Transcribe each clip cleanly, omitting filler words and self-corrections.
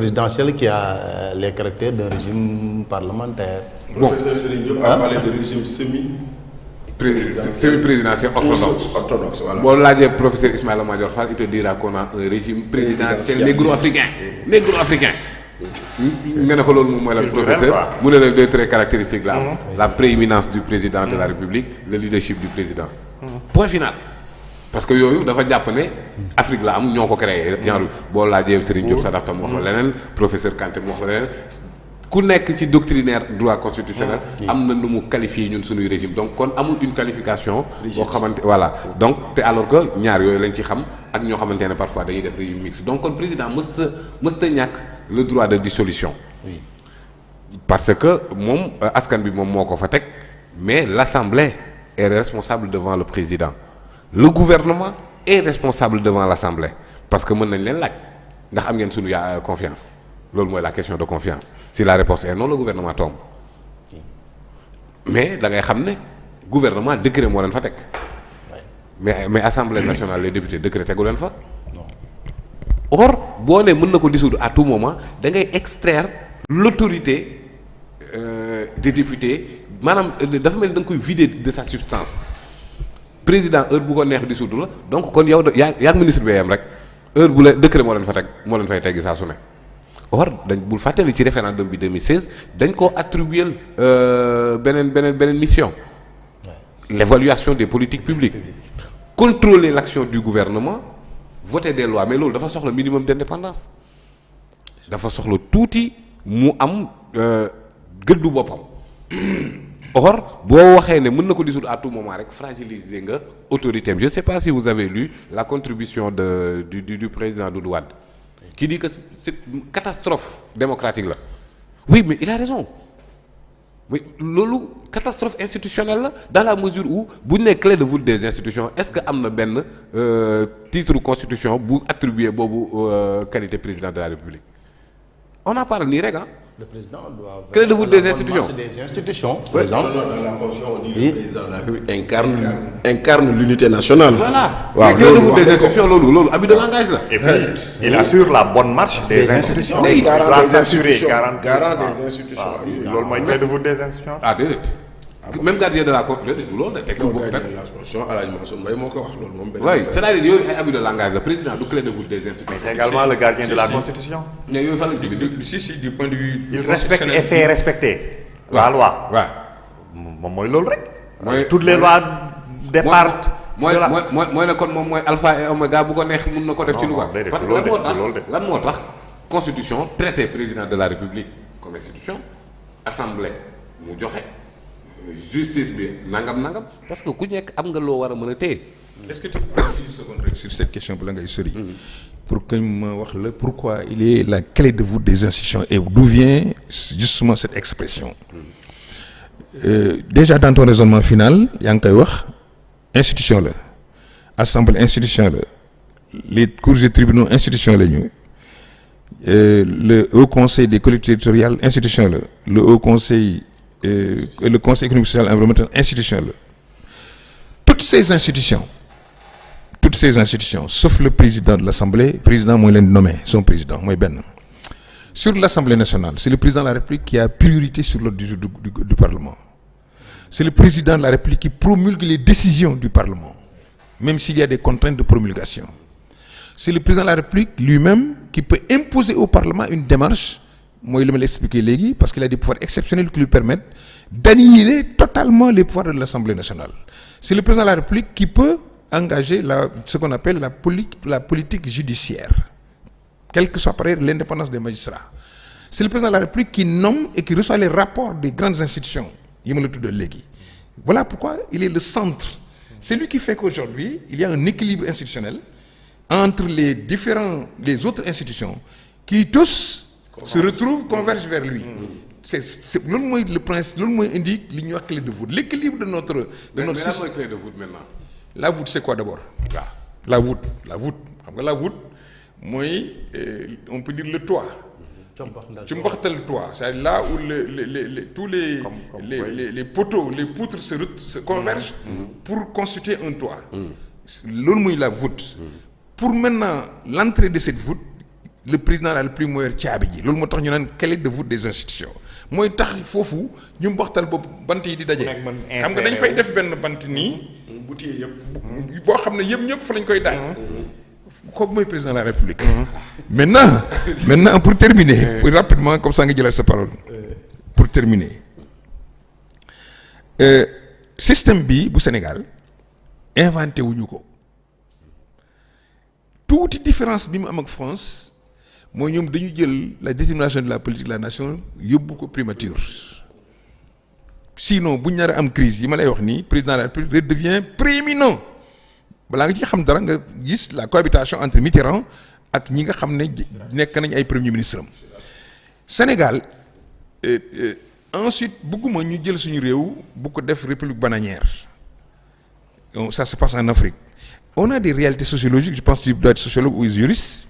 présidentielle qui a les caractères d'un régime parlementaire. Bon. Professeur Serigne Diop a parlé de régime semi-présidentiel orthodoxe. Voilà. Bon, là, le professeur Ismaïla Madior Fall, il te dira qu'on a un régime présidentiel négro-africain. Négro-africain. Mais le professeur, vous avez deux traits caractéristiques là. La prééminence du président de la République, le leadership du président. Point final. Parce que yoyu dafa japp né Afrique la am ñoko créer genre bo laajee Serigne Diop Sadaf tam wax la leneen professeur Kanté mu wax la leneen ku nekk ci doctrinaire droit constitutionnel am na nu mu qualifier ñun suñu régime donc kon amul une qualification boo xamante voilà donc te alors que ñaar yooyu lañ ci xam ak ñoo xamante ne parfois dañuy def régime mixte donc kon président mësta ñàkk le droit de dissolution parce que moom askan bi moom moo ko fa teg mais l'Assemblée est responsable devant le président. Le gouvernement est responsable devant l'Assemblée parce que mën nañ leen laaj ndax am ngeen suñu confiance loolu mooy la question de confiance si la réponse est non le gouvernement tombe mais da ngay xam ne gouvernement décret moo leen fa teg mais Assemblée nationale les députés décret tegu leen fa or boo ne mën na ko dissoudre à tout moment da ngay extraire l'autorité des députés maanaam dafa mel ni da nga koy vider de sa substance président heure bu ko neex dissoudre la donc kon yow yaa ministre bi yam rek heure bu la décret moo leen fa teg moo leen fay teggi saa su ne or dañ bul fàttali ci référendum bi 2016 dañ koo attribuer beneen mission l'évaluation des politiques publiques contrôler l'action du gouvernement voter des lois mais loolu dafa soxla minimum d'indépendance dafa soxla tuuti mu am gëddu boppam or boo waxee ne mën na ko dissoudre à tout moment rek fragiliser nga autorité je ne sais pas si vous avez lu la contribution du président Doudou Wade qui dit que c'est une catastrophe démocratique là oui mais il a raison mais loolu catastrophe institutionnelle la dans la mesure où bu ñu nee clé de voûte des institutions est-ce que am na benn titre constitution bu attribué boobu qualité président de la République on en parle nii rek ah. Le président doit clé de voûte des institutions. Des institutions. Par exemple, dans la Constitution, on dit que le président de la République incarne l'unité nationale. Voilà. Waaw, clé de voûte des institutions, loolu abus de langage là. Et puis, il assure la bonne marche des institutions. Oui, garant doit des s'assurer institutions. garant Des institutions. loolu mooy clé de voûte des institutions. Ah déedéet. Même gardien de la Constitution loolu la teg Non, gardien de la Constitution, Alaaji Mansour Mbaye moo ko wax loolu moom benn oui affaire. c'est-à-dire yooyu ay abus de langage la président du clé de voûte des institutions. C'est également le gardien de la Constitution. mais yooyu fan la jógee. Si, du point de vue Il respecte et fait respecter la loi. waaw moom mooy loolu rek. mooy toutes les lois départent. mooy ne kon moom mooy alpha et oméga bu ko neex mun na ko def ci lu non, baax déedéet, parce que loolu lan moo tax constitution traité président de la République comme institution assemblée mu joxe justice bi nangam parce que ku nekk am nga loo war a mën a téye. Est-ce que tu peux une seconde rek sur cette question bu la ngay sori pour que ma wax la pourquoi il est la clé de voûte des institutions et d'où vient justement cette expression déjà dans ton raisonnement final yaa ngi koy wax institution la assemblée institution la les cours et tribunaux institution la ñu le haut conseil des collectivités territoriales institution la le haut conseil le conseil économique social et environnemental institution la toutes ces institutions sauf le président de l'Assemblée président mooy leen nommé son président mooy benn sur l'Assemblée nationale c'est le président de la République qui a priorité sur l'ordre du jour du Parlement c'est le président de la République qui promulgue les décisions du Parlement même s'il y a des contraintes de promulgation c'est le président de la République lui-même qui peut imposer au Parlement une démarche mooy li ma la expliqué léegi parce qu'il a des pouvoirs exceptionnels qui lui permettent d'annihiler totalement les pouvoirs de l'Assemblée nationale c'est le président de la République qui peut engager ce qu'on appelle la politique judiciaire quelle que soit par ailleurs l'indépendance des magistrats c'est le président de la République qui nomme et qui reçoit les rapports des grandes institutions yi ma la tuddal léegi voilà pourquoi il est le centre c'est lui qui fait qu'aujourd'hui il y a un équilibre institutionnel entre les autres institutions qui tous se retrouvent convergent vers lui c'est loolu mooy le principe loolu mooy indique li ñuy wax clé de voûte l'équilibre de notre système mooy clé de voûte maintenant. La voûte c'est quoi d'abord la voûte xam nga la voûte mooy on peut dire le toit ci mbaxtal toit c'est là où tous les poteaux les poutres se convergent pour constituer un toit loolu mooy la voûte pour maintenant l'entrée de cette voûte le président de la République mooy yor caabi ji loolu moo tax ñu naan clé de voûte des institutions mooy tax foofu ñu mboxtal boobu bant yi di daje. xam nga dañ fay def benn bant nii. bu téye yëpp. boo xam ne ñëpp fa lañ koy daaj. kooku mooy président de la République. maintenant pour terminer. rapidement comme ça nga jëlaat sa parole. pour terminer. système bi bu Sénégal inventé wuñu ko tuuti différence bi mu am ak France mooy ñoom dañu jël la détermination de la politique de la nation yóbbu ko primature sinon bu ñu nar a am crise yi ma lay wax nii président de la République redevient prééminent balaa nga ci xam dara nga gis la cohabitation entre Mitterrand ak ñi nga xam ne nekk nañ ay premier ministre am Sénégal. Ensuite bëgguma ñu jël suñu réew bu ko def république bananière ça se passe en Afrique on a des réalités sociologiques je pense que tu dois être sociologue ou juriste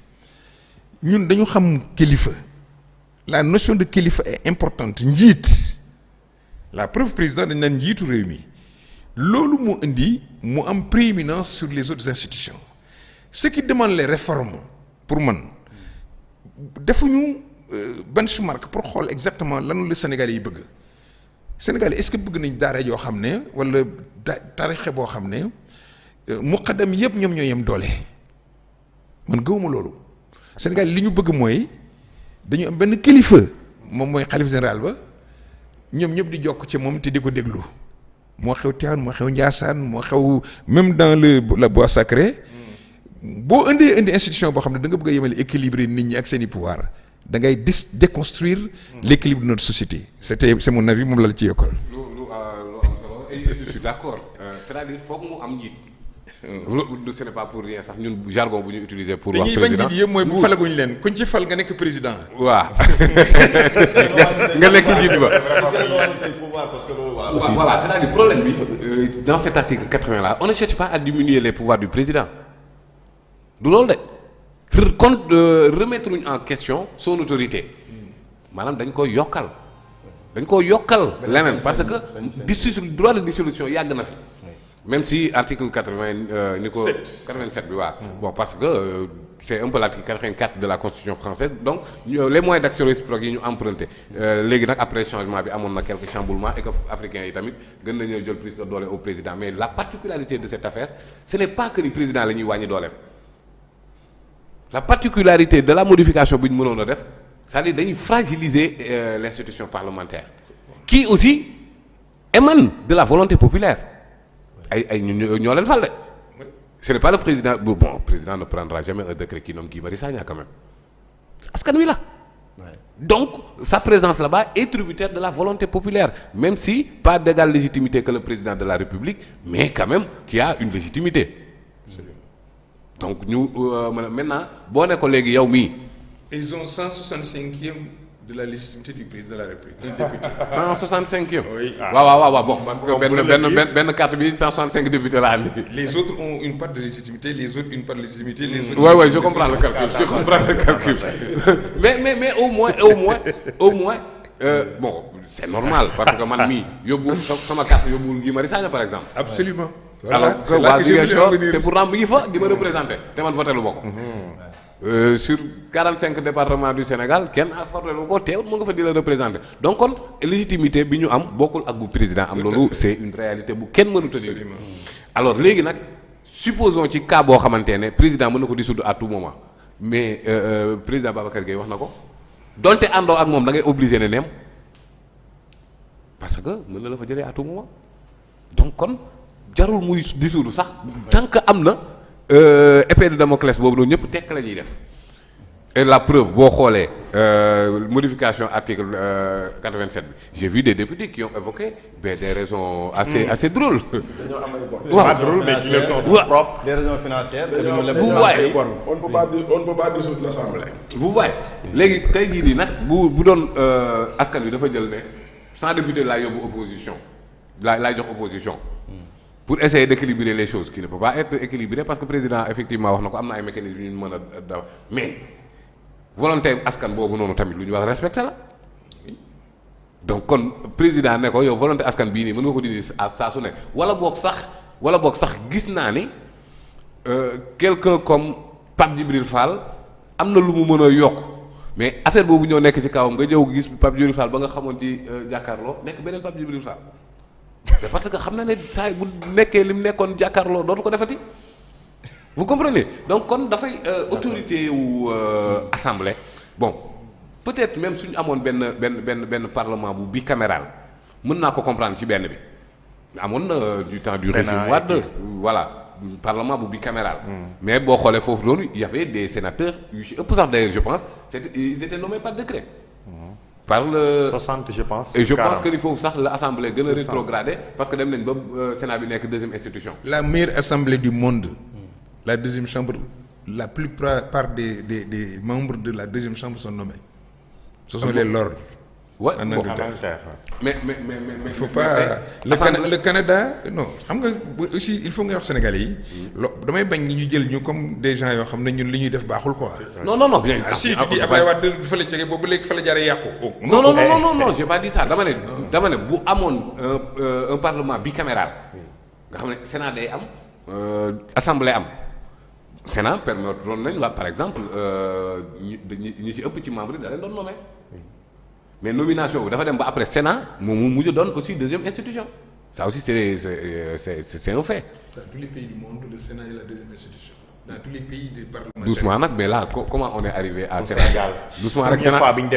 ñun dañu xam kilifa la notion de kilifa est importante njiit la preuve président dañ naan njiitu réew mi loolu moo indi mu am prééminence sur les autres institutions ce qui demande les réformes pour man defuñu benchmark pour xool exactement lan la Sénégalais yi bëgg Sénégalais est-ce que bëgg nañ daara yoo xam ne wala tarixe boo xam ne muqaddam yëpp ñoom ñoo yem doole man gëwuma loolu Sénégalais li ñu bëgg mooy dañu am benn kilifa moom mooy xalif général ba ñoom ñëpp di jokk ci moom te di ko déglu moo xew Tivaouane moo xew Ndiassane moo xew même dans la bois sacré boo indi institution boo xam ne da nga bëgg a yemale équilibrer nit ñi ak seeni pouvoir da ngay déconstruire l'équilibre de notre société c'est mon avis moom la ci yokkal. lu am solo et je suis d'accord c'est-à-dire foog mu am njiit. ce n'est pas pour rien sax ñun jargon bu ñu utiliser pour wax président te ñuy bañ njiit yëpp mooy bu falaguñ leen kuñ ci fal nga nekk président. waaw nga nekk njiit ba. voilà c'est-à-dire problème bi dans cet article 80 là on ne cherche pas à diminuer les pouvoirs du président du loolu de. remettre en question son autorité maanaam dañ koy yokkal leneen parce que droit de dissolution yàgg na fi même si article 80 ni ko 87 bi waaw bon parce que c'est un peu l'article 84 de la constitution française donc les moyens d'action réciproque yi ñu emprunté léegi nag après changement bi amoon na quelques chamboulements et que africains yi tamit gën nañoo jël plus de doole au président mais la particularité de cette affaire ce n'est pas que ni président la ñuy wàññi dooleem. La particularité de la modification bi ñu mënoon a def c'est-à-dire dañuy fragiliser l'institution parlementaire qui aussi émane de la volonté populaire ay ñoo leen fal de ce n'est pas le président bon président ne prendra jamais un décret qui nomme Guy Marius Sagna quand même askan wi la donc sa présence là-bas est tributaire de la volonté populaire même si pas d'égale légitimité que le président de la République mais quand même qui a une légitimité. Donc ñu maintenant boo ne ko léegi yow mii. Ils ont 165e de la légitimité du président de la République. Un député. 165e. Oui. waaw bon parce que benn carte bi 165 députés la andi. Les autres ont une part de légitimité, les autres une part de légitimité, les autres. Ouais, je comprends le calcul. mais au moins bon c'est normal parce que man mii yóbbu sama carte yóbbuwul Guy Marius Sagna par exemple. Absolument. Alors que waa Ziguinchor te pourtant mu ngi fa di ma représenter te man voté lu ma ko. Sur 45 départements du Sénégal kenn voté lu ma ko teewul mu nga fa di la représenter donc kon légitimité bi ñu am bokkul ak bu président am loolu c'est une réalité bu kenn mënut a dindi. alors léegi nag supposons ci cas boo xamante ne président mën na ko dissoudre à tout moment mais président Babacar Gueye wax na ko donte àndoo ak moom da ngay obligé ne neem parce que mën na la fa jëlee à tout moment donc kon. jarul muy dissoudre sax tant que am na épée de Damoclès boobu noonu ñëpp tekk la ñuy def et la preuve boo xoolee modification article 87 bi j'ai vu des députés qui ont évoqué des raisons assez drôles. dañoo am ay bor. Pas drôle mais qui leur sont propres. Des raisons financières. vous voyez on ne peut pas dissoudre l'Assemblée. vous voyez léegi tey jii nii nag bu doon askan wi dafa jël ne 100 députés laa yóbbu opposition laay jox opposition. pour essayer d'équilibrer les choses qui ne peut pas être équilibré parce que président effectivement wax na ko am na ay mécanismes yu ñu mën a daw mais volonté askan boobu noonu tamit lu ñu war a respecter la donc kon président ne ko yow volonté askan bii nii mën nga ko dindi saa su ne wala boog sax gis naa ni quelqu'un comme Pape Djibril Fall am na lu mu mën a yokk mais affaire boobu ñoo nekk ci kawam nga jëw gis Pape Djibril Fall ba nga xamoon ci jàkkaarloo nekk beneen Pape Djibril Fall c'est parce que xam na ne saa bu nekkee li mu nekkoon jàkkaarloo dootu ko defati vous comprenez donc kon dafay autorité wu assemblée bon peut-être même suñu amoon benn parlement bu bicaméral mën naa ko comprendre ci benn bi amoon na du temps du régime Wade voilà parlement bu bicaméral mais boo xoolee foofu noonu il y avait des sénateurs yu ci ëpp sax d'ailleurs je pense ils étaient nommés par décret par le 60 je pense. et je pense que ni foofu sax la assemblée gën a rétrogradé parce que dem nañ ba Sénat bi nekk deuxième institution. La meilleure assemblée du monde, la deuxième chambre, la plupart des membres de la deuxième chambre sont nommés. Ce sont les lords. Ouais, en bon, Angleterre. mais Il faut pas le Canada non xam nga aussi il faut nga wax Sénégalais yi. damay bañ ñu jël ñu comme des gens yoo xam ne ñun li ñuy def baaxul quoi. non bien. ah si di Abdoulaye Wade fa la jógee boobu léegi fa la jaaree yàqu. non j'ai pas dit ça dama ne bu amoon un parlement bicaméral nga xam ne Sénat day am assemblée am Sénat permettre doon nañ par exemple ñi ci ëpp ci membre yi da leen doon nommé. mais nomination bi dafa dem ba après Sénat moom mu mujj doon aussi deuxième institution ça aussi c'est un fait. Dans tous les pays du monde le Sénat est la deuxième institution. Dans tous les pays du parlement. doucement nag mais là comment on est arrivé à Sénégal doucement rek Sénat.